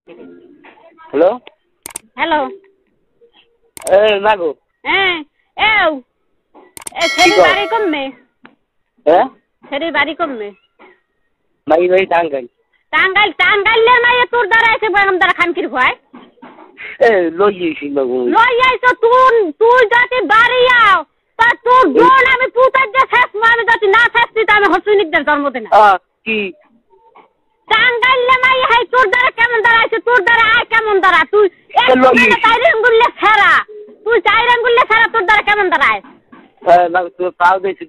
hello hello মাগো হ্যাঁ এও এ ছেড়ে বাড়ি কমবে হ্যাঁ ছেড়ে বাড়ি কমবে মাই ভাই টাঙ্গাই টাঙ্গাইলের মাইয়ে তোর দ্বারা এসে বেগম দ্বারা খানকির ভয় লই আইছি মাগো লই আইছো তুই যদি বাড়ি আও তা তোর বোন আমি পুতার যে শেষ আমি যদি না শেষছি তা আমি হসুনিকদের জন্ম দেনা কি টাঙ্গাইলে মাইয়ে হাই তোর দ্বারা কেমন দ্বারা আইছে তোর দ্বারা আয় কেমন দ্বারা তুই চাইরেঙ্গুল্লে ছাড়া তুই চাইরেঙ্গুল্লে ছাড়া তোর দ্বারা কেমন দ্বারা আয় তুই পাও দিয়েছি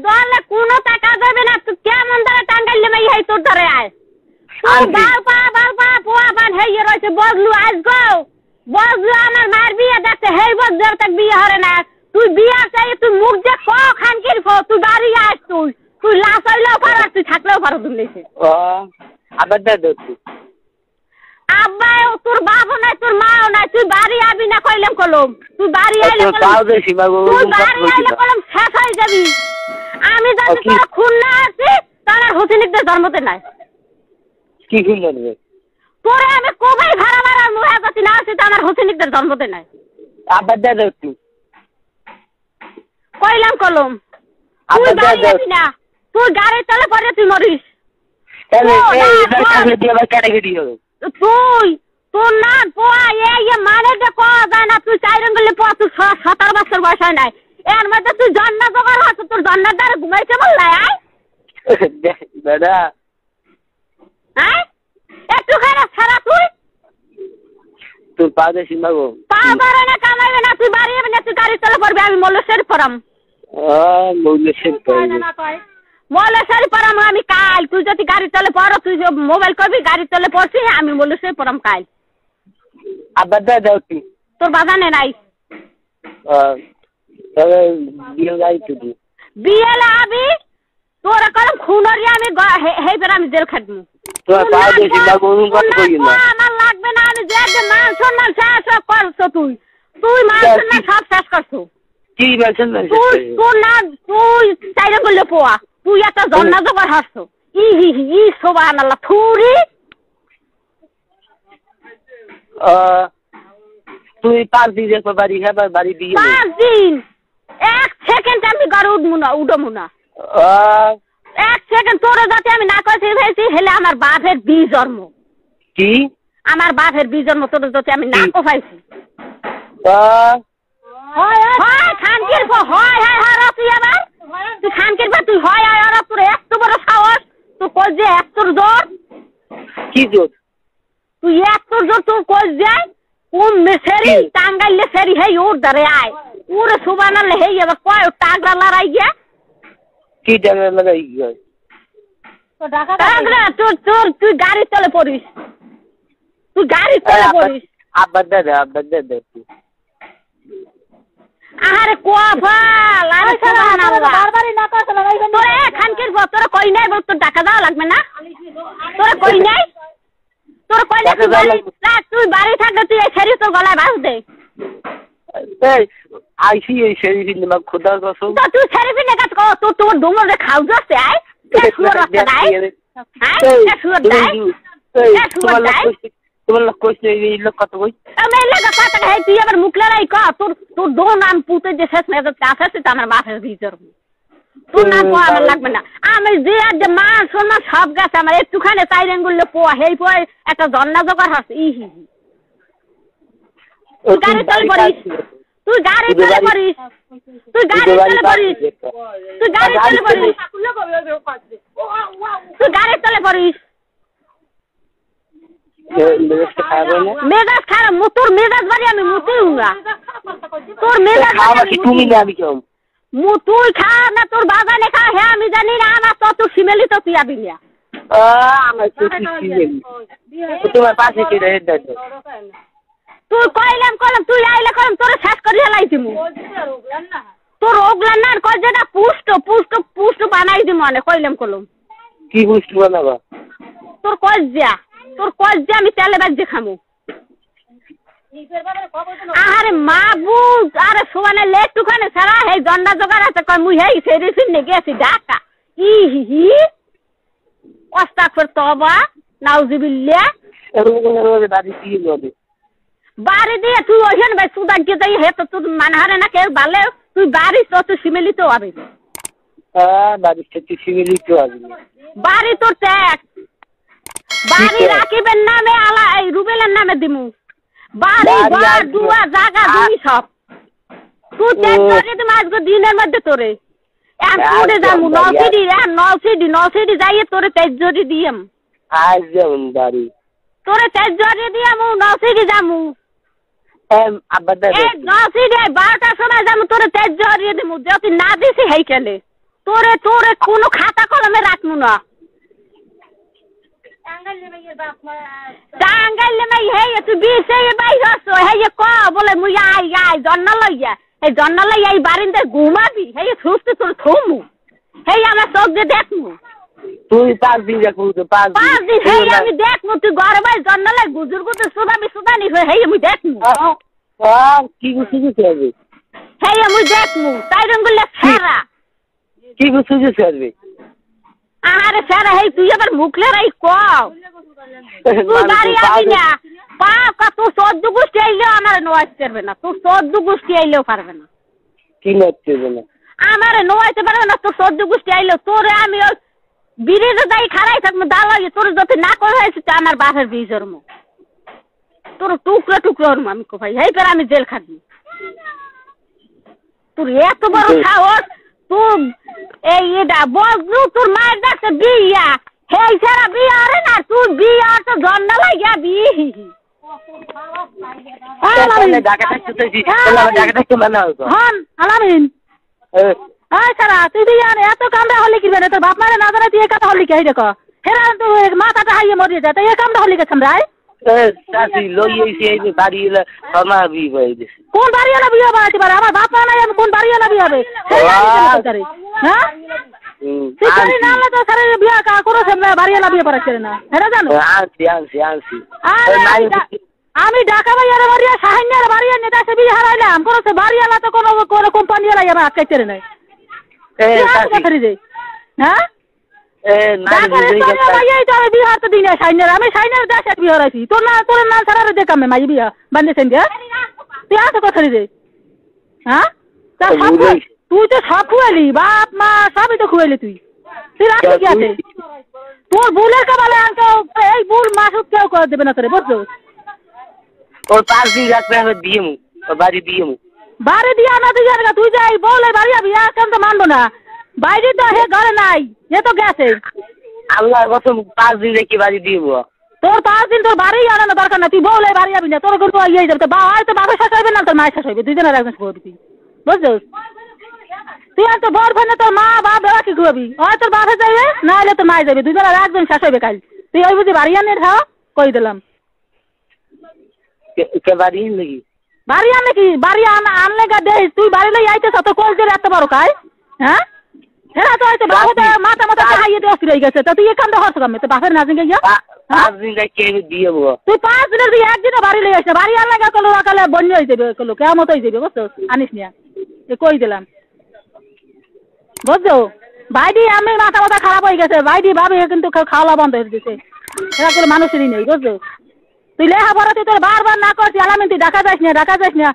দলে কোনো টাকা দেবে না তুই কেমন দ্বারা টাঙ্গাইলে মাইয়ে হাই তোর দ্বারা আয় বালপা পোয়া বান হেয়ে রয়েছে বজলু আজ গো বজলু আমার মায়ের বিয়ে দেখতে হেই বজলু তাক বিয়ে হরে না তুই বিয়ে চাই তুই মুখ যে খো খানকির খো তুই বাড়ি আস তুই লাশ হইলেও পার তুই থাকলেও পারো দুলেছে আবার দে তুই আব্বা তোর বাবা নাই তোর মাও নাই তুই বাড়ি আবি না কইলাম কলম তুই বাড়ি আইলে পাও দিয়েছি মাগো তুই বাড়ি আইলে কলম শেষ হয়ে যাবি আমি যদি তোর খুন না আছি তাহলে হোসেনিকদের জন্মতে নাই কি খুন করবে তোরে আমি কবে ভাড়া ভাড়া মুহে গতি না আছি তো আমার হোসেনিকদের জন্মতে নাই আবার দে তুই কইলাম কলম তুই বাড়ি আবি না তুই গাড়ি চলে পরে তুই মরিস তুই তোর না পোয়া মানে যে কয়া যায় না তুই চাই রঙলে পোয়া তুই 17 বছর বয়স হয় নাই এর মধ্যে তুই জন্ম জোগাড় হচ্ছে তোর জন্মের দ্বারা ঘুমাইছে বললাই দাদা হ্যাঁ একটু খারাপ ছাড়া তুই পা দেছি মাগো পা বারে না কামাইবে না তুই বাড়ি যাবি না তুই গাড়ি চলে পড়বি আমি মল্লেশ্বর পড়াম মল্লেশ্বর পড়াম আমি কাল তুই যদি গাড়ি চলে পড়ো তুই মোবাইল করবি গাড়ি চলে পড়ছি আমি মল্লেশ্বর পড়াম কাল আবার দাও তুই তোর বাজানে নাই বিয়েলে আবি তোরা করম খুনরি আমি হেইবার আমি জেল খাটবো আমার লাগবে না আমি যে মান সম্মান শেষ করছো তুই মান সম্মান সব শেষ করছো কি বলছেন তোর না তুই চাইরে বললে পোয়া তুই একটা জন্না জোগাড় হাসছো ই সুবহানাল্লাহ থুরি তুই 5 দিন একবার বাড়ি খাবার বাড়ি দিয়ে 5 দিন 1 সেকেন্ড আমি ঘরে উঠবো না 1 সেকেন্ড তোরে যাতে আমি না কইছি ভেছি হেলে আমার বাপের বিজন্ম কি আমার বাপের বিজন্ম তোরে যাতে আমি না কইছি হয় খানকির হয় তুই আবার তুই খানকির তুই হয় আর তোর এত বড় সাহস তুই কই যে এত জোর কি জোর তুই এত জোর তুই কই যায় কোন মেসেরি টাঙ্গাইলে সেরি হেই ওর ধরে আয় ওরে সুবহানাল্লাহ হেই আবার কয় টাগরা লড়াই গিয়া কি টাগরা লড়াই গিয়া তো ঢাকা টাগরা তুই গাড়ি চলে পড়িস তুই গাড়ি চলে পড়িস আবার দে আরে কোয়াফাল আরে সুবহানাল্লাহ বারবারই না কথা লাগাইবেন তোরে খানকির তোরে কই নাই বল তোর টাকা দাও লাগবে না তোরে কই নাই তুই বাড়ি থাকলে তুই এই ছেড়ি তোর গলায় বাঁধ দে আইসি এই ছেড়ি ফিরলে মা খোদার কসম তো তুই ছেড়ি ফিরলে কাজ কর তুই তোর ডুমরে খাও যাচ্ছে আয় শুয়োর রাস্তা নাই তোমার লোক কইছে এই লোক কত কই আমি এই লোক কত টাকা তুই আবার মুখ লড়াই কর তোর দো নাম পুতে যে শেষ মেয়ে কাছে আছে আমার বাপের ভিতর তোর নাম পোয়া আমার লাগবে না আমি যে মান সম্মান সব গেছে আমার একটুখানি চাইরেঙ্গুলে পোয়া হেই পোয়া একটা জন্না জোগাড় আছে তুই গাড়ি চলে পড়িস তুই গাড়ি চলে পড়িস তুই গাড়ি চলে পড়িস মেজাজ খারাপ তোর মেজাজ বাড়ি আমি মুতেই হুঙ্গা তোর মেজাজ তুমি না আমি কেমন তুই খা না তোর বাগানে খা হ্যাঁ আমি জানি না আমার তো তুই শিমেলি তো তুই আবি না আমার তোমার পাশে কি রে তুই কইলাম তুই আইলে কইলাম তোরে শেষ করিয়া লাইছি মু তোর ওগলা না কই যেটা পুষ্ট বানাই দি মনে কইলাম কি পুষ্ট বানাবা তোর কজ্জা আমি তেলে বাজে খামু আরে মাবুজ আরে সুবহানাল্লাহ লেটুখানে সারা হে জন্না জোগাড় আছে কই মুই হেই সেরি ফিনে গেছি ঢাকা আস্তাগফির তওবা নাউজুবিল্লাহ এরকম বাড়ি দিয়ে যাবে বাড়ি দিয়ে তুই ওইখানে ভাই সুদান কে যাই হে তো তুই মানে হারে না কেউ ভালো তুই বাড়ি তো শিমেলি তো হবে বাড়ির থেকে শিমেলি তো আসবে বাড়ি তোর ট্যাক্স বাড়ি রাখিবেন নামে আলা এই রুবেলের নামে দিমু বাড়ি ঘর দুয়া জায়গা জমি সব তুই ট্যাক্স করে দিম আজকে দিনের মধ্যে তোরে তুই যামু নলসিডি যাইয়ে তোরে ট্যাক্স জরি দিম আজ যেমন বাড়ি তোরে ট্যাক্স জরি দিমু নলসিডি যামু আব্বা দাদা নলসিডি 12টার সময় যামু তোরে ট্যাক্স জরি দিমু যদি না দিছি হেইকেলে তোরে কোনো খাতা কলমে রাখমু না টাঙ্গাইলে মাই হে তুই বিছে বাই হস হে ক বলে মুই আই জন্না লইয়া এই জন্না লইয়া এই বারিন্দে ঘুমাবি হে সুস্থ তোর থমু হে আমরা চোখ দিয়ে দেখমু তুই 5 দিন দেখবো তো 5 দিন হে আমি দেখমু তুই ঘরে বাই জন্না লাই গুজুর গুজুর সুদানি হে আমি দেখমু কি গুছিয়ে হবে হে আমি দেখমু তাই রঙ্গুলে সারা কি গুছিয়ে হবে আরে সারা হে তুই আবার মুখলে রাই ক তুই বাড়ি আবি না পাকা তুই 14 গোষ্ঠী আইলেও আমার নোয়াইতে পারবে না তুই 14 গোষ্ঠী আইলেও পারবে না কি নড়তে না আমার নোয়াইতে পারবে না তুই 14 গোষ্ঠী আইলেও তোরে আমি ওই বিড়িতে যাই খারাই থাকবো দালাই তোর যদি না করে হয়েছে তো আমার বাপের বীজের মুখ তোর টুকরো টুকরো আমি কো ভাই এই করে আমি জেল খাবি তোর এত বড় সাহস তুই এই এটা বজলু তোর মায়ের ডাকছে বিয়া হেই সারা বিয়া রে না তুই বিয়া তো জন্ম লাগিয়া বি ঢাকা থাকতে মানে হন আলামিন সারা তুই বিয়া এত কামড়া হলে কি তোর বাপ মারে না জানা তুই কামড়া হলি কে দেখো হেরা তো মাথাটা হাইয়ে মরিয়ে যায় তাই এ কামড়া হলি কে সামরাই বাড়ি এলে আমার বিয়ে হয়ে গেছে কোন বাড়ি এলা বিয়ে বানাতে পারে আমার বাপ মা নাই আমি কোন বাড়ি এলা বিয়ে হবে হ্যাঁ তুই জানি না তো সারে বিয়ে করো সামনে বাড়ি এলা বিয়ে পারছে না হেরা জানো আনছি আমি ঢাকা বাইরে বাড়িয়া সাহান্যার বাড়িয়া নেতা সে বিয়ে হারাইলাম কোনো সে বাড়ি এলা তো কোনো কোনো কোম্পানি এলাই আমার আটকাইতে নাই হ্যাঁ বিহার তো দিনে সাইনের আমি সাইনের দেশে বিয়ে হারাইছি তোর নাম ছাড়া দেখামে মাই বিয়া বান্ধেছেন যে তুই আসো কথা রে হ্যাঁ তুই তো সব খুয়ালি বাপ মা সবই তো খুয়ালি তুই রাখবি কি আছে তোর বুলের কাবালে এই বুল মাস কেউ করে দেবে না তোরে বুঝছো ওর 5 দিন রাখবে আমি দিয়ে মু বাড়ি দিয়ে মু বাড়ি দিয়া না তুই জানা তুই যাই বলে বাড়ি আবি কেন তো মানবো না বাইরে তো হে ঘরে নাই এ তো গেছে আল্লাহ কসম 5 দিন রেখে বাড়ি দিব তোর 5 দিন তোর বাড়ি আনানো দরকার না তুই বলে বাড়ি আবি না তোর কোনো ইয়ে যাবে তো বাবা শাশ হইবে না তোর মায়ের শাশ হইবে দুইজনের একজন করবি তুই বুঝছো তুই আর তো বড় ভাই তোর মা বাপ বাবা কি করবি হয় তোর বাপে যাইবে না হলে তোর মায়ে যাবে দুইজনের একজন শাশ হইবে কাল তুই ওই বুঝি বাড়ি আনে খাও কই দিলাম কে বাড়ি লাগি বাড়ি আনে কি বাড়ি আনলে গা দে তুই বাড়ি লই আইতেছ তো কোল দিয়ে এত বড় কাই হ্যাঁ হেরা তো আইতে বাবা মাথা হাইয়ে দিয়ে অস্থির হয়ে গেছে তো তুই এখান থেকে হস কামে তো বাপের নাজিন গিয়া 5 দিন কে দিয়ে তুই 5 দিনের দিয়ে একদিন বাড়ি লই আসে বাড়ি আনলে গা কলো কালে বন্য হই যাবে কলো কেমন হই যাবে বুঝছো আনিস নিয়া এ কই দিলাম বুঝছো ভাইডি আমি মাথা খারাপ হয়ে গেছে ভাইডি ভাবে কিন্তু খাওয়া বন্ধ হয়ে গেছে এরা কোনো মানুষেরই নেই বুঝছো তুই লেহা পড়া তুই তোর বারবার না করছি আলামিন তুই ঢাকা যাস না